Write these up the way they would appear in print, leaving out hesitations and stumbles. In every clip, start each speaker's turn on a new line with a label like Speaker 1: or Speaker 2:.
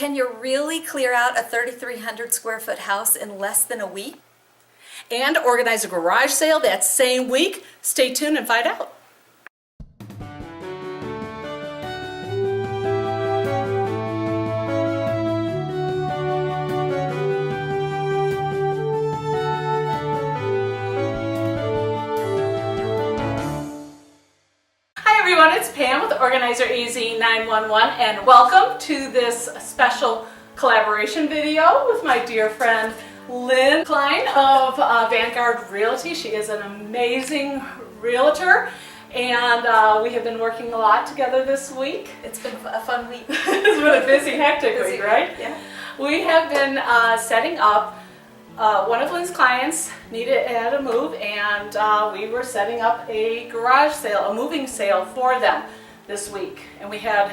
Speaker 1: Can you really clear out a 3,300 square foot house in less than a week?
Speaker 2: And organize a garage sale that same week? Stay tuned and find out. It's Pam with Organizer AZ 911 and welcome to this special collaboration video with my dear friend Linn Klein of Vanguard Realty. She is an amazing realtor and we have been working a lot together this week.
Speaker 1: It's been a fun week.
Speaker 2: It's been a busy, hectic week, right?
Speaker 1: Yeah.
Speaker 2: We have been setting up one of Linn's clients had a move and we were setting up a garage sale, a moving sale for them this week. And we had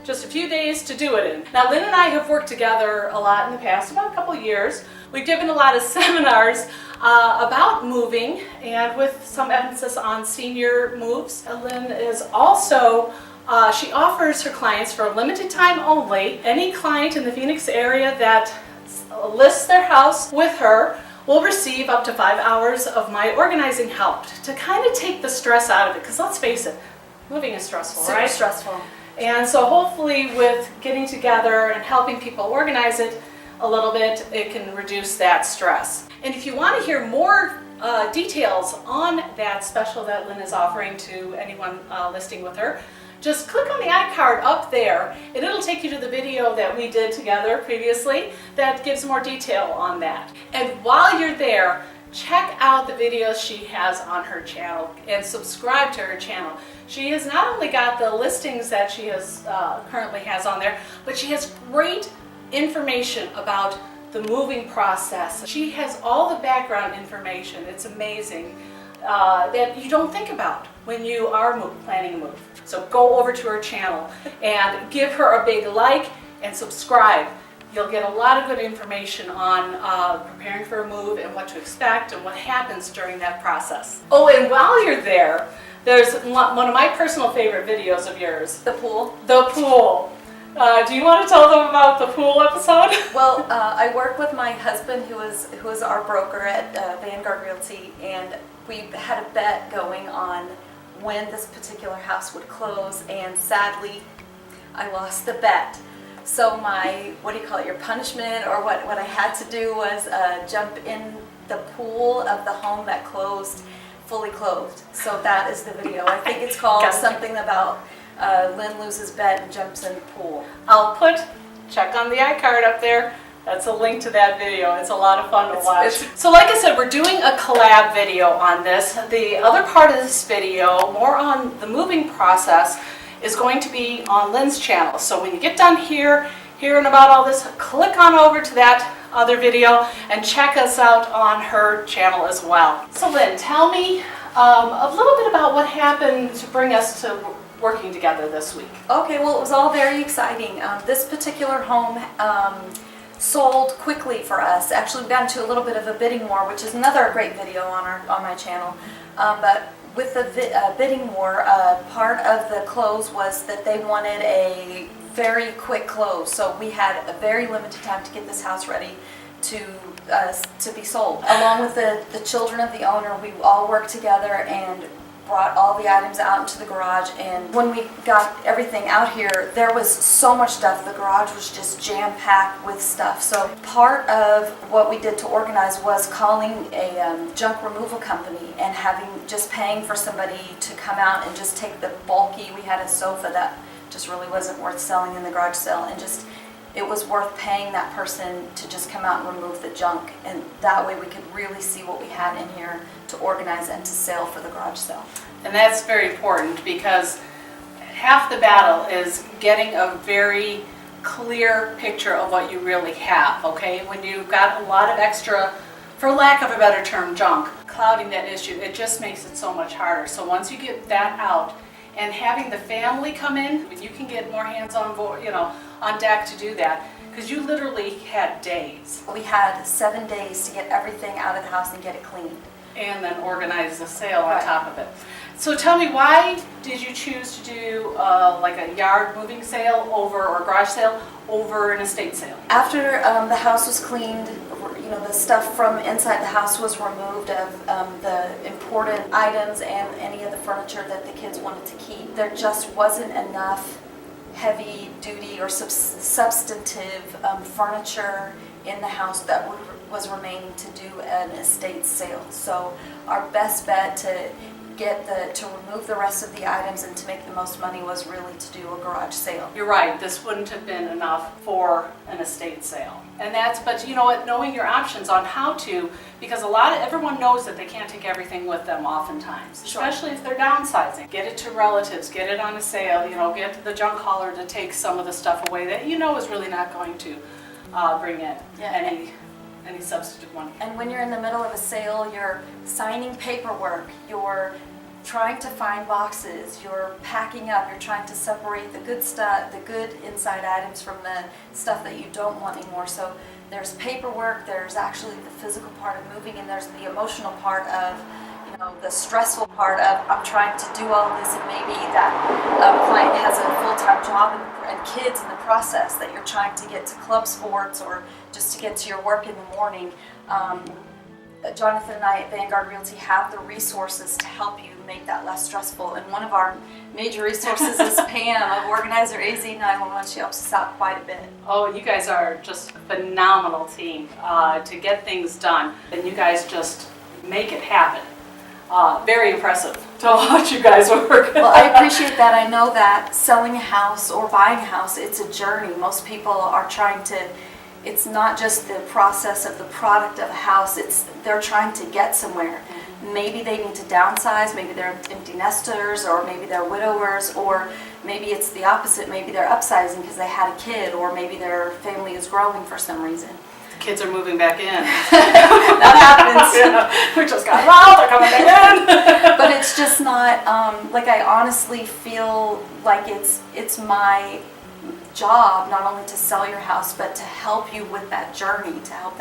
Speaker 2: just a few days to do it in. Now Linn and I have worked together a lot in the past, about a couple years. We've given a lot of seminars about moving and with some emphasis on senior moves. Linn is also, she offers her clients for a limited time only, any client in the Phoenix area that lists their house with her will receive up to 5 hours of my organizing help to kind of take the stress out of it, because let's face it, moving is stressful, right?
Speaker 1: Super stressful.
Speaker 2: And so hopefully with getting together and helping people organize it a little bit, it can reduce that stress. And if you want to hear more details on that special that Linn is offering to anyone listing with her, just click on the iCard up there and it'll take you to the video that we did together previously that gives more detail on that. And while you're there, check out the videos she has on her channel and subscribe to her channel. She has not only got the listings that she has currently has on there, but she has great information about the moving process. She has all the background information. It's amazing that you don't think about when you are planning a move. So go over to her channel and give her a big like and subscribe. You'll get a lot of good information on preparing for a move and what to expect and what happens during that process. Oh, and while you're there, there's one of my personal favorite videos of yours.
Speaker 1: The pool.
Speaker 2: The pool. Do you want to tell them about the pool episode?
Speaker 1: Well, I work with my husband who is our broker at Vanguard Realty, and we had a bet going on when this particular house would close, and sadly I lost the bet. So my, what do you call it, your punishment, or what I had to do was jump in the pool of the home that closed, fully closed. So that is the video. I think it's called something about Linn loses bet and jumps in the pool.
Speaker 2: I'll check on the iCard up there. That's a link to that video. It's a lot of fun to watch. So like I said, we're doing a collab video on this. The other part of this video, more on the moving process, is going to be on Linn's channel. So when you get done here, hearing about all this, click on over to that other video and check us out on her channel as well. So Linn, tell me a little bit about what happened to bring us to working together this week.
Speaker 1: Okay, well, it was all very exciting. This particular home sold quickly for us. Actually, we got into a little bit of a bidding war, which is another great video on my channel. But with the bidding war, part of the close was that they wanted a very quick close. So we had a very limited time to get this house ready to be sold. Along with the children of the owner, we all worked together and brought all the items out into the garage, and when we got everything out here, there was so much stuff. The garage was just jam-packed with stuff. So part of what we did to organize was calling a junk removal company and just paying for somebody to come out and just take the bulky, we had a sofa that just really wasn't worth selling in the garage sale, and it was worth paying that person to just come out and remove the junk, and that way we could really see what we had in here to organize and to sell for the garage sale.
Speaker 2: And that's very important, because half the battle is getting a very clear picture of what you really have, okay? When you've got a lot of extra, for lack of a better term, junk, clouding that issue, it just makes it so much harder. So once you get that out, and having the family come in, you can get more hands on board, on deck to do that, because you literally had days.
Speaker 1: We had 7 days to get everything out of the house and get it cleaned.
Speaker 2: And then organize the sale on top of it. So tell me, why did you choose to do like a yard moving sale over, or garage sale over an estate sale?
Speaker 1: After the house was cleaned, the stuff from inside the house was removed of the important items and any of the furniture that the kids wanted to keep. There just wasn't enough heavy duty or substantive furniture in the house that was remaining to do an estate sale. So our best bet to remove the rest of the items and to make the most money was really to do a garage sale.
Speaker 2: You're right, this wouldn't have been enough for an estate sale. And but you know what, knowing your options on how to, because everyone knows that they can't take everything with them oftentimes, especially if they're downsizing. Get it to relatives, get it on a sale, get the junk hauler to take some of the stuff away that is really not going to bring in any substantive money.
Speaker 1: And when you're in the middle of a sale, you're signing paperwork, you're trying to find boxes, you're packing up, you're trying to separate the good stuff, the good inside items from the stuff that you don't want anymore. So there's paperwork, there's actually the physical part of moving, and there's the emotional part of, the stressful part of I'm trying to do all this, and maybe that client has a full-time job and kids in the process that you're trying to get to club sports or just to get to your work in the morning. Jonathan and I at Vanguard Realty have the resources to help you make that less stressful, and one of our major resources is Pam of Organizer AZ911. She helps us out quite a bit.
Speaker 2: Oh, you guys are just a phenomenal team to get things done, and you guys just make it happen. Very impressive to watch you guys work.
Speaker 1: Well, I appreciate that. I know that selling a house or buying a house, it's a journey. Most people are trying to, it's not just the process of the product of a house, they're trying to get somewhere. Maybe they need to downsize, maybe they're empty nesters, or maybe they're widowers, or maybe it's the opposite, maybe they're upsizing because they had a kid, or maybe their family is growing for some reason.
Speaker 2: Kids are moving back in.
Speaker 1: That happens.
Speaker 2: We just got out, they're coming back in.
Speaker 1: But it's just not, I honestly feel like it's my job not only to sell your house, but to help you with that journey, to help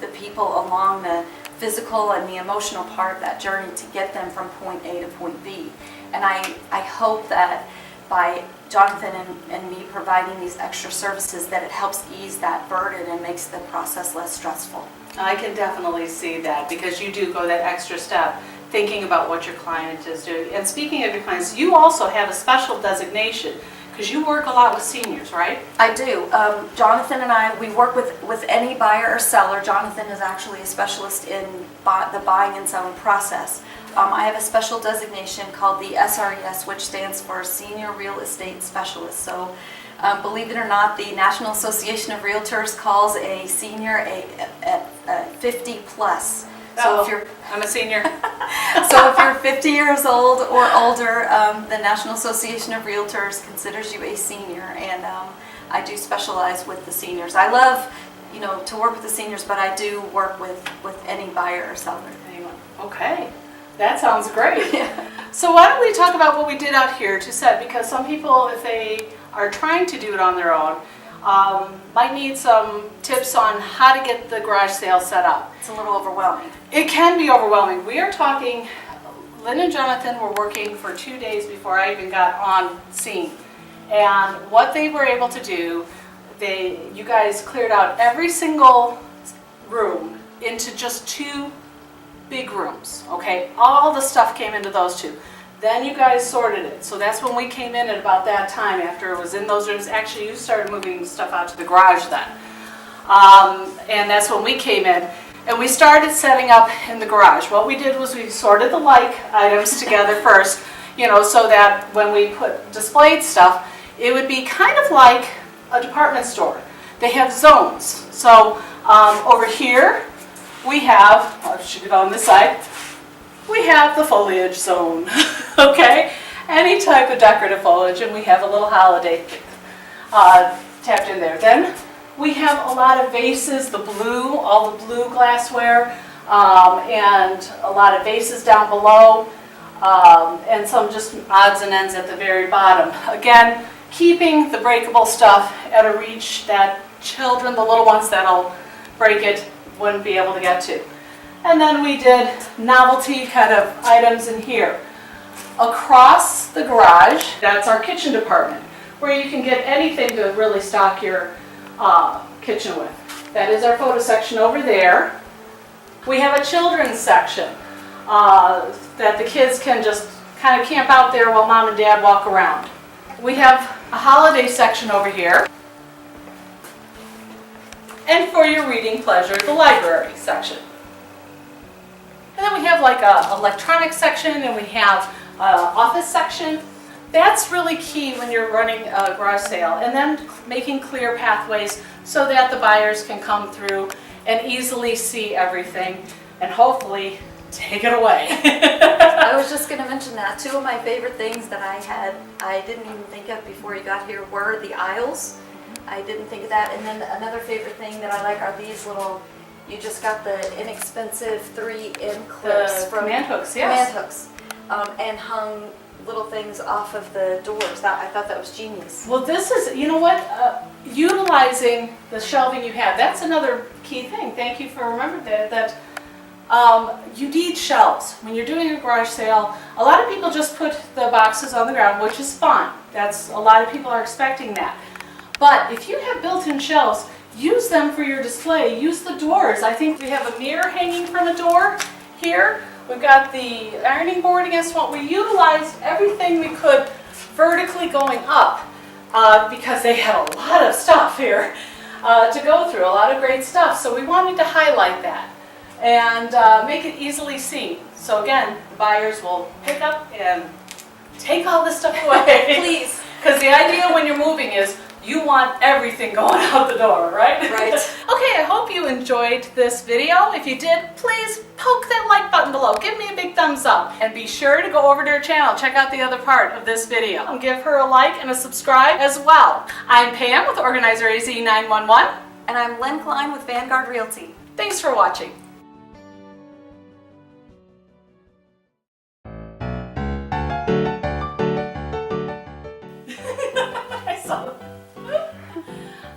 Speaker 1: the people along the physical and the emotional part of that journey to get them from point A to point B. And I hope that by Jonathan and me providing these extra services that it helps ease that burden and makes the process less stressful.
Speaker 2: I can definitely see that, because you do go that extra step thinking about what your client is doing. And speaking of your clients, you also have a special designation, because you work a lot with seniors, right?
Speaker 1: I do. Jonathan and I, we work with any buyer or seller. Jonathan is actually a specialist in the buying and selling process. I have a special designation called the SRES, which stands for Senior Real Estate Specialist. So believe it or not, the National Association of Realtors calls a senior a 50 plus. So if you're,
Speaker 2: I'm a senior.
Speaker 1: So if you're 50 years old or older, the National Association of Realtors considers you a senior, and I do specialize with the seniors. I love, to work with the seniors, but I do work with any buyer or seller.
Speaker 2: Anyone? Okay, that sounds great.
Speaker 1: Yeah.
Speaker 2: So why don't we talk about what we did out here to set, because some people, if they are trying to do it on their own, might need some tips on how to get the garage sale set up.
Speaker 1: It's a little overwhelming.
Speaker 2: It can be overwhelming. We are talking, Linn and Jonathan were working for 2 days before I even got on scene. And what they were able to do, you guys cleared out every single room into just 2 big rooms, okay? All the stuff came into those 2. Then you guys sorted it. So that's when we came in at about that time, after it was in those rooms. Actually, you started moving stuff out to the garage then. And that's when we came in. And we started setting up in the garage. What we did was we sorted the like items together first, so that when we displayed stuff, it would be kind of like a department store. They have zones. So over here, we have, I'll shoot it on this side, we have the foliage zone, okay? Any type of decorative foliage, and we have a little holiday tapped in there. Then we have a lot of vases, all the blue glassware, and a lot of vases down below, and some just odds and ends at the very bottom. Again, keeping the breakable stuff at a reach that children, the little ones that'll break it, wouldn't be able to get to. And then we did novelty kind of items in here. across the garage, that's our kitchen department, where you can get anything to really stock your kitchen with. That is our photo section over there. We have a children's section that the kids can just kind of camp out there while mom and dad walk around. We have a holiday section over here. And for your reading pleasure, the library section. And then we have like a electronics section, and we have office section. That's really key when you're running a garage sale, and then making clear pathways so that the buyers can come through and easily see everything and hopefully take it away.
Speaker 1: I was just going to mention that. Two of my favorite things that I didn't even think of before you got here were the aisles. I didn't think of that. And then another favorite thing that I like are these little, you just got the inexpensive 3M clips from
Speaker 2: command hooks, yes.
Speaker 1: Command hooks, and hung little things off of the doors. I thought that was genius.
Speaker 2: Well, this is, you know what, utilizing the shelving you have, that's another key thing. Thank you for remembering that you need shelves. When you're doing a garage sale, a lot of people just put the boxes on the ground, which is fine. A lot of people are expecting that. But if you have built-in shelves, use them for your display. Use the doors. I think we have a mirror hanging from a door here. We've got the ironing board against what we utilized everything we could vertically going up because they had a lot of stuff here to go through, a lot of great stuff. So we wanted to highlight that and make it easily seen. So again, the buyers will pick up and take all this stuff away.
Speaker 1: Please.
Speaker 2: Because the idea when you're moving is you want everything going out the door, right?
Speaker 1: Right.
Speaker 2: Okay, I hope you enjoyed this video. If you did, please poke that like button below. Give me a big thumbs up. And be sure to go over to her channel. Check out the other part of this video. And give her a like and a subscribe as well. I'm Pam with Organizer AZ911.
Speaker 1: And I'm Linn Klein with Vanguard Realty.
Speaker 2: Thanks for watching. I saw it.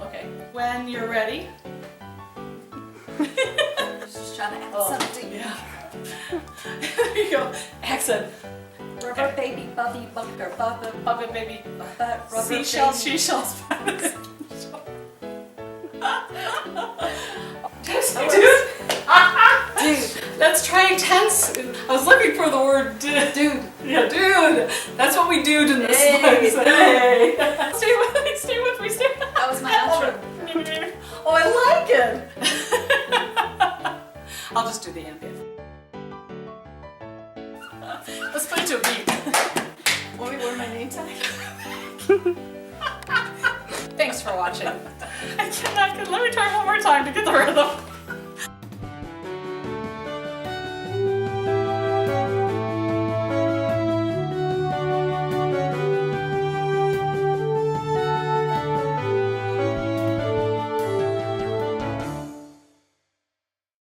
Speaker 2: Okay, when you're ready.
Speaker 1: Just trying to add something.
Speaker 2: Yeah. There you go. Accent.
Speaker 1: Rubber baby, bubby, bunker, bubba,
Speaker 2: Puppet baby.
Speaker 1: rubber
Speaker 2: Seashells,
Speaker 1: baby.
Speaker 2: seashells. Dude, let's try intense. I was looking for the word dude. Yeah, dude. That's what we do in this place. Hey. Stay with me, stay with me, stay with me.
Speaker 1: That was my outro.
Speaker 2: Oh, I like it. I'll just do the ambient. Let's put it to a beat.
Speaker 1: Want me to wear my name tag?
Speaker 2: Thanks for watching. I cannot. Let me try one more time to get the rhythm.